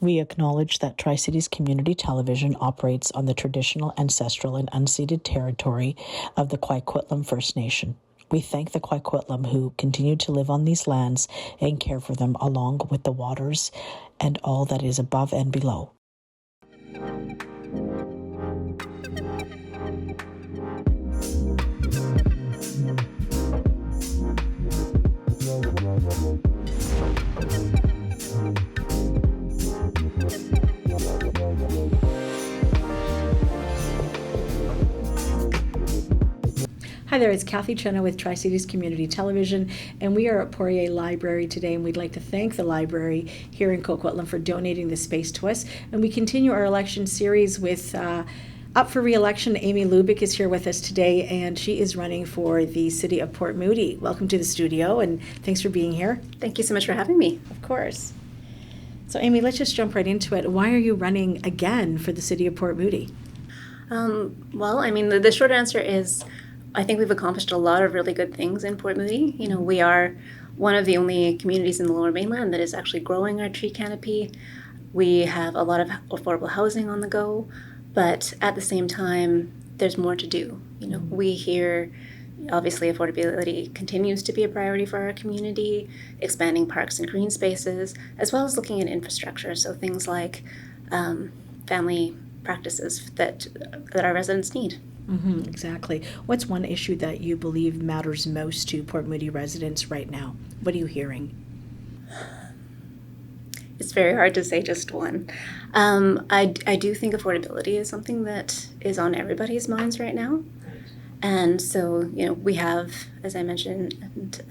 We acknowledge that Tri-Cities Community Television operates on the traditional, ancestral, and unceded territory of the Quaquitlam First Nation. We thank the Quaquitlam who continue to live on these lands and care for them along with the waters and all that is above and below. Hi there, it's Cathy Cena with Tri-Cities Community Television, and we are at Poirier Library today, and we'd like to thank the library here in Coquitlam for donating this space to us. And we continue our election series with up for re-election. Amy Lubik is here with us today, and she is running for the city of Port Moody. Welcome to the studio, and thanks for being here. Thank you so much for having me. Of course. So Amy, let's just jump right into it. Why are you running again for the city of Port Moody? Well, I mean, the short answer is I think we've accomplished a lot of really good things in Port Moody. You know, we are one of the only communities in the Lower Mainland that is actually growing our tree canopy. We have a lot of affordable housing on the go, but at the same time, there's more to do. You know, we hear, obviously, affordability continues to be a priority for our community, expanding parks and green spaces, as well as looking at infrastructure. So things like family practices that our residents need. Mm-hmm, exactly. What's one issue that you believe matters most to Port Moody residents right now? What are you hearing? It's very hard to say just one. I do think affordability is something that is on everybody's minds right now. And so, you know, we have, as I mentioned,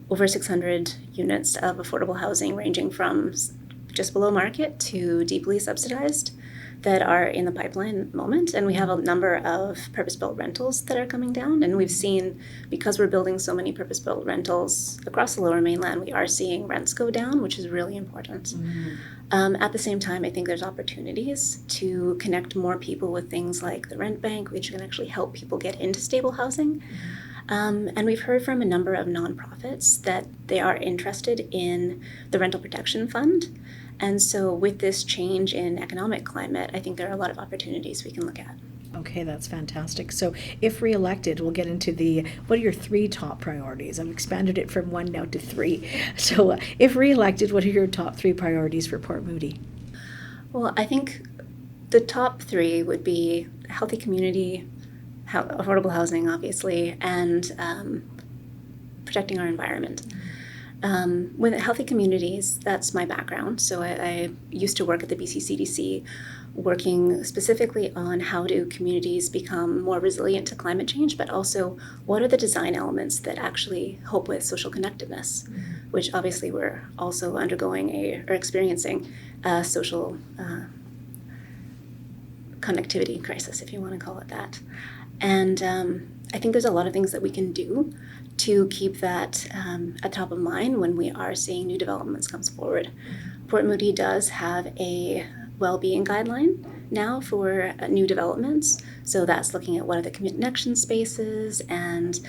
over 600 units of affordable housing ranging from just below market to deeply subsidized that are in the pipeline at the moment. And we have a number of purpose-built rentals that are coming down. And we've seen, because we're building so many purpose-built rentals across the Lower Mainland, we are seeing rents go down, which is really important. At the same time, I think there's opportunities to connect more people with things like the rent bank, which can actually help people get into stable housing. And we've heard from a number of nonprofits that they are interested in the Rental Protection Fund. And so with this change in economic climate, I think there are a lot of opportunities we can look at. Okay, that's fantastic. So if re-elected, we'll get into what are your three top priorities? I've expanded it from one now to three. So if re-elected, what are your top three priorities for Port Moody? Well, I think the top three would be a healthy community, affordable housing, obviously, and protecting our environment. With healthy communities, that's my background. So I used to work at the BC-CDC, working specifically on how do communities become more resilient to climate change, but also what are the design elements that actually help with social connectedness, which obviously we're also undergoing or experiencing a social connectivity crisis, if you want to call it that. And I think there's a lot of things that we can do to keep that at top of mind when we are seeing new developments comes forward. Port Moody does have a well-being guideline now for new developments. So that's looking at what are the connection spaces and,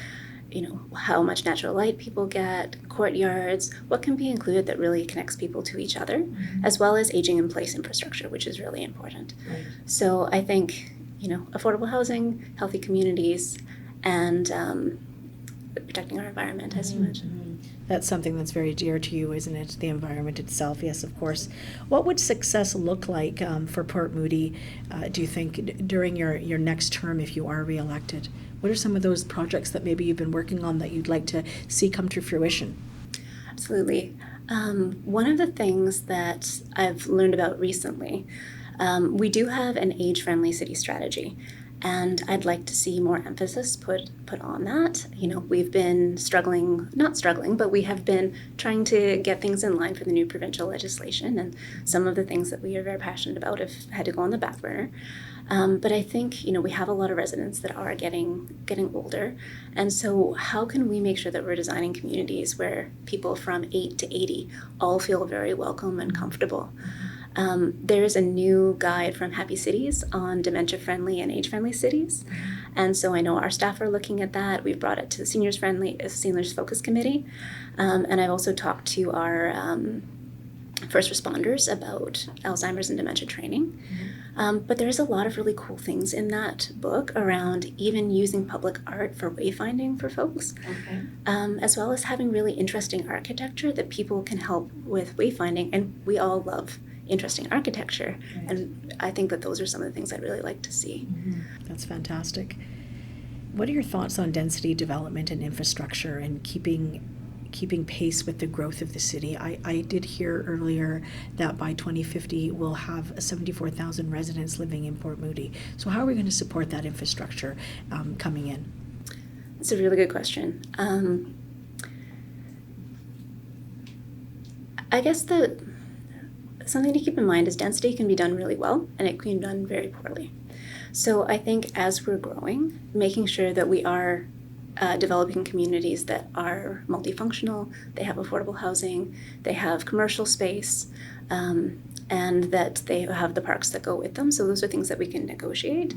you know, how much natural light people get, courtyards, what can be included that really connects people to each other, as well as aging in place infrastructure, which is really important. Right. So I think, you know, affordable housing, healthy communities, and protecting our environment, as you mentioned. That's something that's very dear to you, isn't it? The environment itself, yes, of course. What would success look like for Port Moody, do you think, during your next term if you are re-elected? What are some of those projects that maybe you've been working on that you'd like to see come to fruition? Absolutely. One of the things that I've learned about recently, we do have an age-friendly city strategy. And I'd like to see more emphasis put on that. You know, we've been not struggling, but we have been trying to get things in line for the new provincial legislation. And some of the things that we are very passionate about have had to go on the back burner. But I think, you know, we have a lot of residents that are getting older. And so how can we make sure that we're designing communities where people from 8 to 80 all feel very welcome and comfortable? There's a new guide from Happy Cities on dementia-friendly and age-friendly cities. And so I know our staff are looking at that. We've brought it to the Seniors Focus Committee. And I've also talked to our first responders about Alzheimer's and dementia training. But there's a lot of really cool things in that book around even using public art for wayfinding for folks, as well as having really interesting architecture that people can help with wayfinding. And we all love interesting architecture. Right. And I think that those are some of the things I'd really like to see. That's fantastic. What are your thoughts on density development and infrastructure and keeping pace with the growth of the city? I did hear earlier that by 2050 we'll have 74,000 residents living in Port Moody. So how are we going to support that infrastructure coming in? It's a really good question. I guess something to keep in mind is density can be done really well and it can be done very poorly. So I think as we're growing, making sure that we are developing communities that are multifunctional, they have affordable housing, they have commercial space, and that they have the parks that go with them. So those are things that we can negotiate.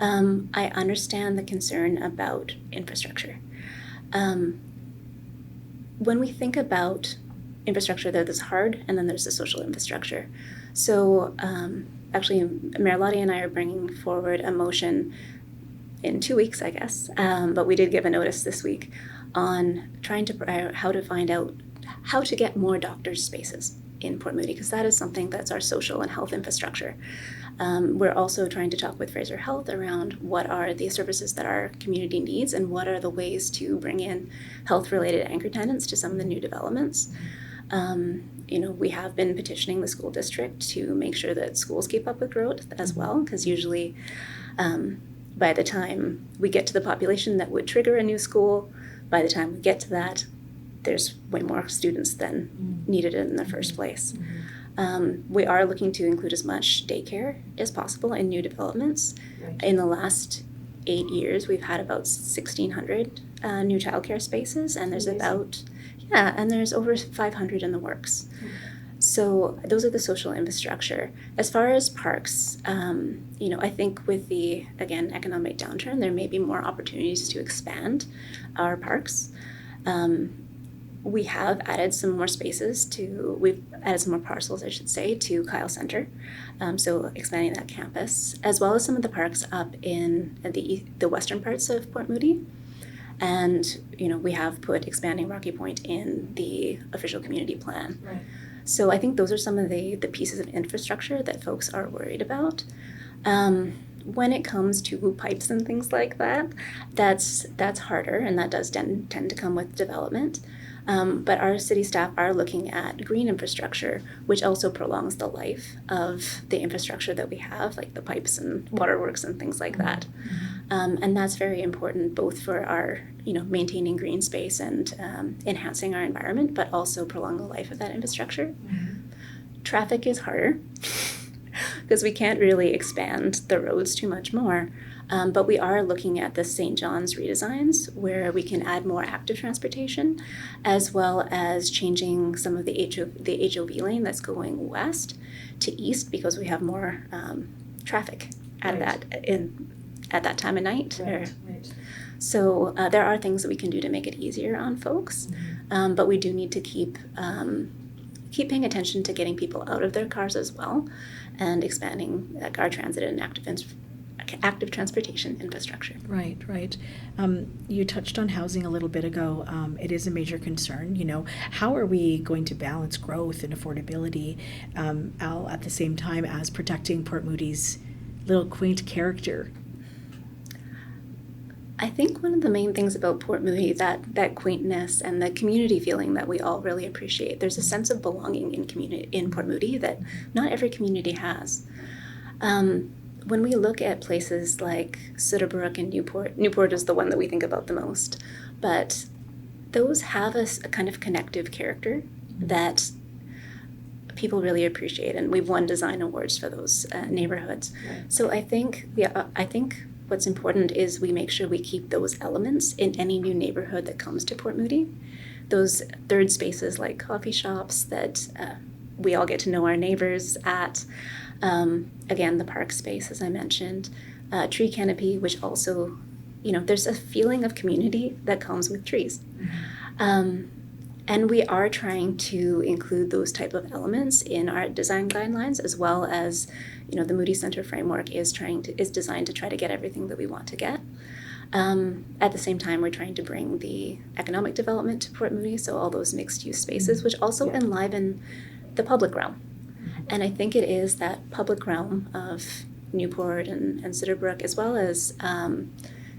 I understand the concern about infrastructure. When we think about infrastructure, there's hard and then there's the social infrastructure. So actually, Mayor Lottie and I are bringing forward a motion in 2 weeks, I guess, but we did give a notice this week on trying to how to find out how to get more doctors' spaces in Port Moody, because that is something that's our social and health infrastructure. We're also trying to talk with Fraser Health around what are the services that our community needs and what are the ways to bring in health-related anchor tenants to some of the new developments. We have been petitioning the school district to make sure that schools keep up with growth as well, because usually by the time we get to the population that would trigger a new school, by the time we get to that, there's way more students than needed in the first place. We are looking to include as much daycare as possible in new developments. Right. In the last 8 years, we've had about 1,600 new childcare spaces, and there's there's over 500 in the works. So those are the social infrastructure. As far as parks, I think with the, again, economic downturn, there may be more opportunities to expand our parks. We have added some more we've added some more parcels, I should say, to Kyle Center. So expanding that campus, as well as some of the parks up in the western parts of Port Moody. And, we have put expanding Rocky Point in the official community plan. Right. So I think those are some of the pieces of infrastructure that folks are worried about. When it comes to pipes and things like that, that's harder, and that does tend to come with development. But our city staff are looking at green infrastructure, which also prolongs the life of the infrastructure that we have, like the pipes and waterworks and things like that. And that's very important both for our, maintaining green space and enhancing our environment, but also prolong the life of that infrastructure. Traffic is harder because we can't really expand the roads too much more. But we are looking at the St. John's redesigns where we can add more active transportation, as well as changing some of the HOV lane that's going west to east, because we have more traffic at that time of night. Right. So there are things that we can do to make it easier on folks, but we do need to keep paying attention to getting people out of their cars as well, and expanding our transit and active transportation infrastructure. Right. You touched on housing a little bit ago. It is a major concern. How are we going to balance growth and affordability, Al, at the same time as protecting Port Moody's little quaint character? I think one of the main things about Port Moody, that quaintness and the community feeling that we all really appreciate. There's a sense of belonging in Port Moody that not every community has. When we look at places like Sootabrook and Newport is the one that we think about the most, but those have a kind of connective character that people really appreciate, and we've won design awards for those neighborhoods. Right. So I think what's important is we make sure we keep those elements in any new neighborhood that comes to Port Moody. Those third spaces like coffee shops that we all get to know our neighbors at, again, the park space, as I mentioned, tree canopy, which also, there's a feeling of community that comes with trees. And we are trying to include those type of elements in our design guidelines, as well as, the Moody Center framework is designed to try to get everything that we want to get. At the same time, we're trying to bring the economic development to Port Moody, so all those mixed-use spaces, which also enliven the public realm. And I think it is that public realm of Newport and Cedarbrook, as well as, I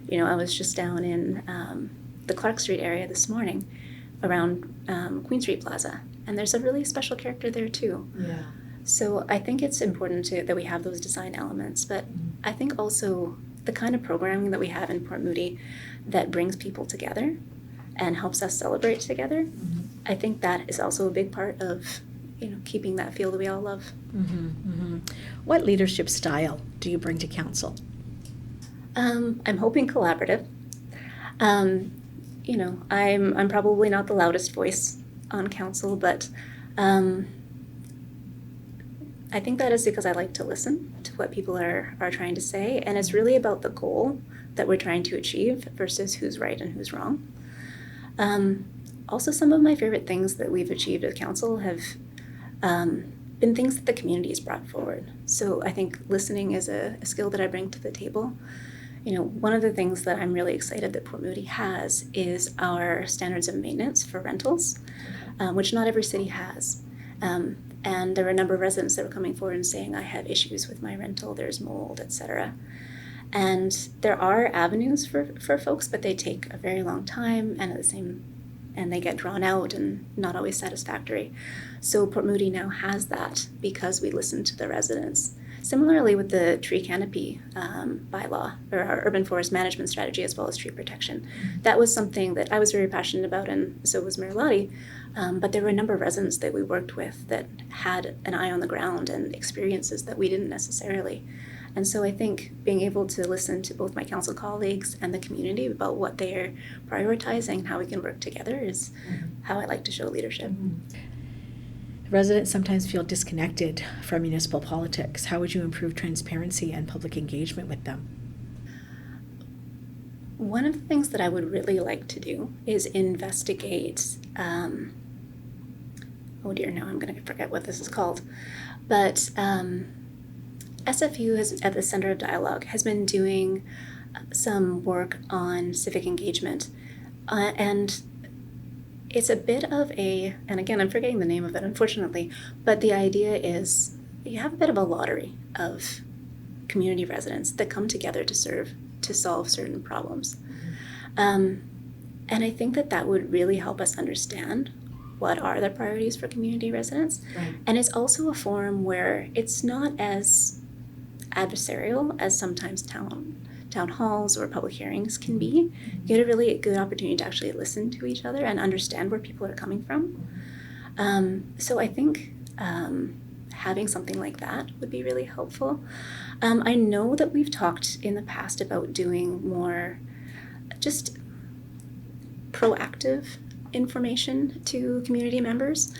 was just down in the Clark Street area this morning around Queen Street Plaza, and there's a really special character there too. Yeah. So I think it's important that we have those design elements, but I think also the kind of programming that we have in Port Moody that brings people together and helps us celebrate together, I think that is also a big part of keeping that feel that we all love. What leadership style do you bring to council? I'm hoping collaborative. I'm probably not the loudest voice on council, but I think that is because I like to listen to what people are trying to say, and it's really about the goal that we're trying to achieve versus who's right and who's wrong. Also, some of my favorite things that we've achieved at council have been things that the community has brought forward. So I think listening is a skill that I bring to the table. One of the things that I'm really excited that Port Moody has is our standards of maintenance for rentals, which not every city has. And there were a number of residents that were coming forward and saying, I have issues with my rental, there's mold, etc. And there are avenues for folks, but they take a very long time and they get drawn out and not always satisfactory. So Port Moody now has that because we listen to the residents. Similarly with the tree canopy bylaw, or our urban forest management strategy, as well as tree protection. That was something that I was very passionate about, and so was Mayor Lottie. But there were a number of residents that we worked with that had an eye on the ground and experiences that we didn't necessarily. And so I think being able to listen to both my council colleagues and the community about what they're prioritizing and how we can work together is how I like to show leadership. Residents sometimes feel disconnected from municipal politics. How would you improve transparency and public engagement with them? One of the things that I would really like to do is investigate, oh dear, now I'm going to forget what this is called, but SFU at the Center of Dialogue has been doing some work on civic engagement, and it's a bit of and again, I'm forgetting the name of it, unfortunately, but the idea is you have a bit of a lottery of community residents that come together to solve certain problems. And I think that would really help us understand what are the priorities for community residents. Right. And it's also a forum where it's not as adversarial as sometimes town halls or public hearings can be. You get a really good opportunity to actually listen to each other and understand where people are coming from. So I think having something like that would be really helpful. I know that we've talked in the past about doing more just proactive information to community members.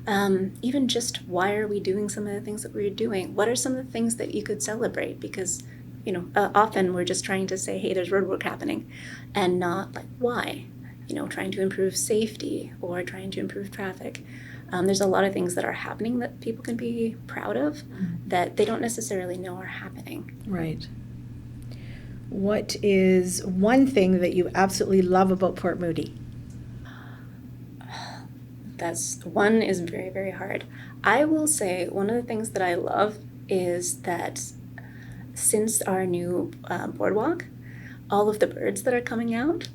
Even just why are we doing some of the things that we're doing? What are some of the things that you could celebrate? Because often we're just trying to say, hey, there's road work happening, and not like why, trying to improve safety or trying to improve traffic. There's a lot of things that are happening that people can be proud of that they don't necessarily know are happening. Right. What is one thing that you absolutely love about Port Moody? One is very, very hard. I will say one of the things that I love is that since our new boardwalk, all of the birds that are coming out,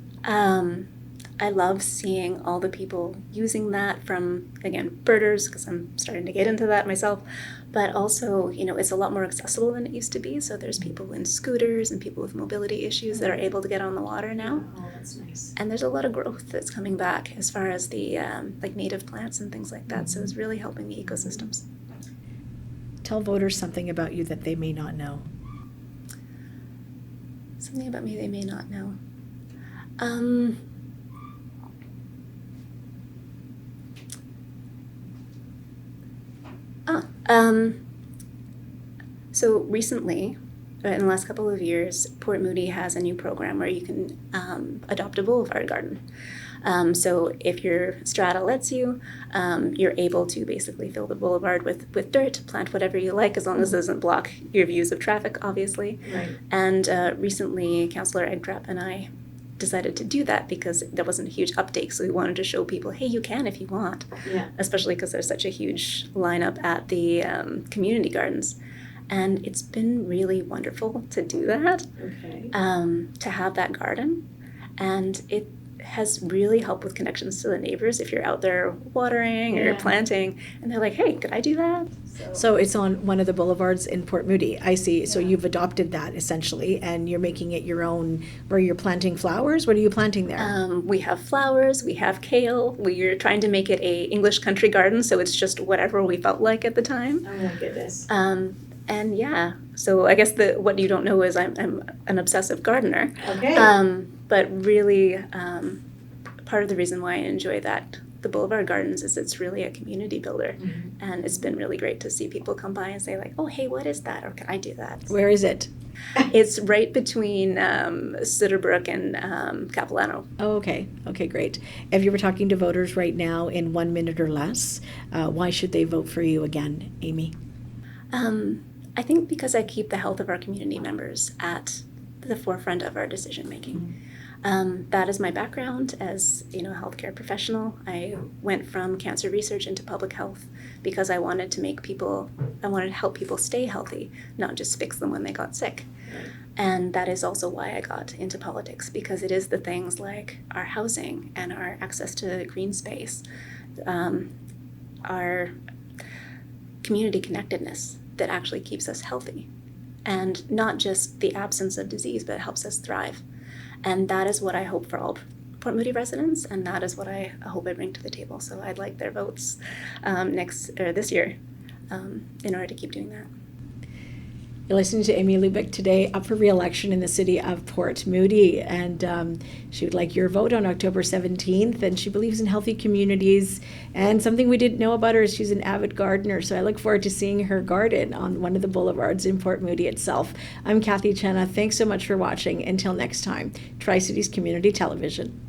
I love seeing all the people using that from, again, birders, because I'm starting to get into that myself, but also, it's a lot more accessible than it used to be. So there's people in scooters and people with mobility issues that are able to get on the water now. Oh, that's nice. And there's a lot of growth that's coming back as far as the native plants and things like that. So it's really helping the ecosystems. Tell voters something about you that they may not know. Something about me they may not know. So recently, in the last couple of years, Port Moody has a new program where you can adopt a boulevard garden. So if your strata lets you, you're able to basically fill the boulevard with dirt, plant whatever you like, as long as it doesn't block your views of traffic, obviously. Right. And recently, Councillor Egdrap and I decided to do that because there wasn't a huge uptake, so we wanted to show people, hey, you can if you want. Yeah. Especially because there's such a huge lineup at the community gardens. And it's been really wonderful to do that, Okay. to have that garden. And it has really helped with connections to the neighbors if you're out there watering or Yeah. planting. And they're like, hey, could I do that? So it's on one of the boulevards in Port Moody. I see. So you've adopted that essentially, and you're making it your own, where you're planting flowers. What are you planting there? We have flowers, we have kale. We're trying to make it a English country garden, so it's just whatever we felt like at the time. Oh my goodness. And yeah, so I guess what you don't know is I'm an obsessive gardener. Okay. But really, part of the reason why I enjoy the Boulevard Gardens is it's really a community builder. And it's been really great to see people come by and say like, oh, hey, what is that? Or can I do that? Where is it? It's right between Sitterbrook and Capilano. Oh, okay. Okay, great. If you were talking to voters right now in 1 minute or less, why should they vote for you again, Amy? I think because I keep the health of our community members at the forefront of our decision making. That is my background as a healthcare professional. I went from cancer research into public health because I wanted to help people stay healthy, not just fix them when they got sick. And that is also why I got into politics, because it is the things like our housing and our access to green space, our community connectedness that actually keeps us healthy. And not just the absence of disease, but it helps us thrive. And that is what I hope for all Port Moody residents, and that is what I hope I bring to the table. So I'd like their votes this year in order to keep doing that. You're listening to Amy Lubik today, up for re-election in the city of Port Moody, and she would like your vote on October 17th, and she believes in healthy communities, and something we didn't know about her is she's an avid gardener, so I look forward to seeing her garden on one of the boulevards in Port Moody itself. I'm Cathy Cena. Thanks so much for watching. Until next time, Tri-Cities Community Television.